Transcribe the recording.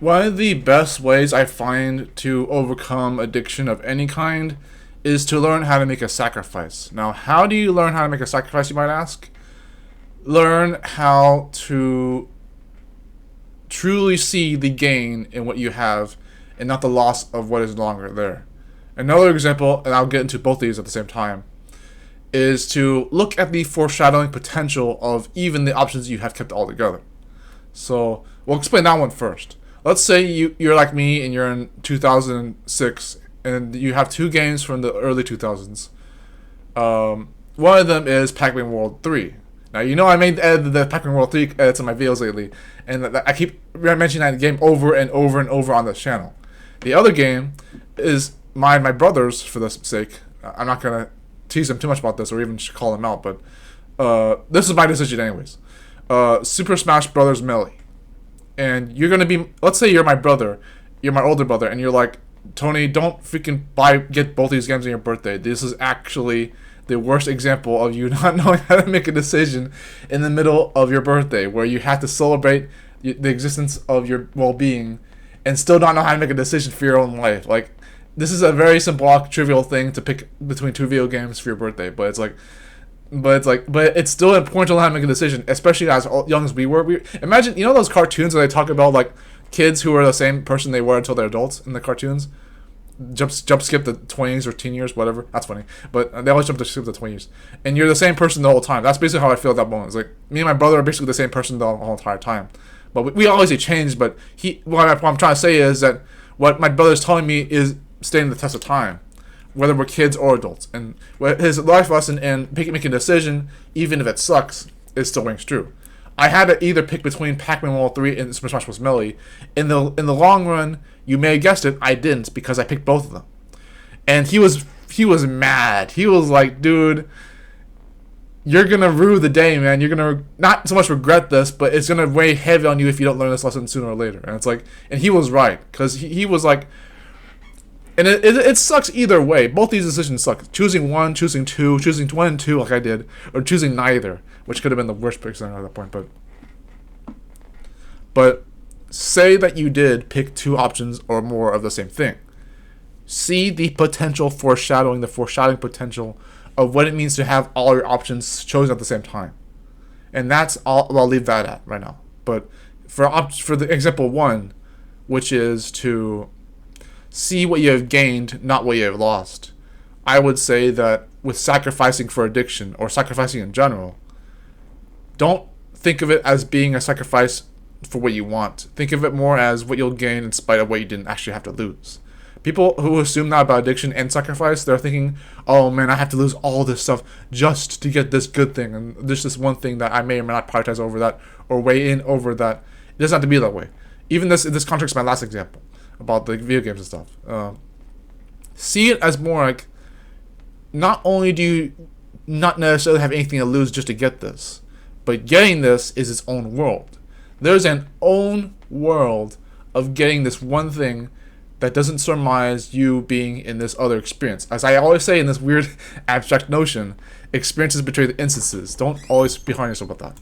One of the best ways I find to overcome addiction of any kind is to learn how to make a sacrifice. Now, how do you learn how to make a sacrifice, you might ask? Learn how to truly see the gain in what you have and not the loss of what is no longer there. Another example, and I'll get into both of these at the same time, is to look at the foreshadowing potential of even the options you have kept all together. So we'll explain that one first. Let's say you're like me and you're in 2006 and you have two games from the early 2000s. One of them is Pac-Man World 3. Now, you know I made the Pac-Man World 3 edits in my videos lately, and I keep mentioning that game over and over and over on this channel. The other game is my brother's, for this sake. I'm not going to tease him too much about this or even call him out, but this is my decision anyways. Super Smash Brothers Melee. And you're going to be, let's say you're my brother, you're my older brother, and you're like, Tony, don't freaking get both these games on your birthday. This is actually the worst example of you not knowing how to make a decision in the middle of your birthday, where you have to celebrate the existence of your well-being and still not know how to make a decision for your own life. Like, this is a very simple, trivial thing to pick between two video games for your birthday, but it's still important to learn how to make a decision, especially as young as we were. Imagine, you know those cartoons where they talk about like kids who are the same person they were until they're adults in the cartoons? Jump skip the 20s or teen years, whatever. That's funny. But they always skip the 20s. And you're the same person the whole time. That's basically how I feel at that moment. It's like, me and my brother are basically the same person the whole entire time. But we obviously changed, but what I'm trying to say is that what my brother's telling me is staying the test of time, whether we're kids or adults. And his life lesson in making a decision, even if it sucks, is still rings true. I had to either pick between Pac-Man World 3 and Super Smash Bros. Melee. In the long run, you may have guessed it, I didn't, because I picked both of them. And he was mad. He was like, dude, you're gonna rue the day, man. You're gonna not so much regret this, but it's gonna weigh heavy on you if you don't learn this lesson sooner or later. And it's like, and he was right, because he was like, and it sucks either way. Both these decisions suck. Choosing one, choosing two, choosing one and two like I did, or choosing neither, which could have been the worst pick scenario at that point. But say that you did pick two options or more of the same thing. See the potential foreshadowing, the foreshadowing potential of what it means to have all your options chosen at the same time. And that's all. I'll leave that at right now. But for the example one, which is to see what you have gained, not what you have lost, I would say that with sacrificing for addiction or sacrificing in general, don't think of it as being a sacrifice for what you want. Think of it more as what you'll gain in spite of what you didn't actually have to lose. People who assume that about addiction and sacrifice, they're thinking, oh man, I have to lose all this stuff just to get this good thing, and there's this one thing that I may or may not prioritize over that or weigh in over that. It doesn't have to be that way. Even this contradicts my last example about the video games and stuff. See it as more like, not only do you not necessarily have anything to lose just to get this, but getting this is its own world. There's an own world of getting this one thing that doesn't surmise you being in this other experience. As I always say in this weird abstract notion, experiences betray the instances. Don't always be hard on yourself about that.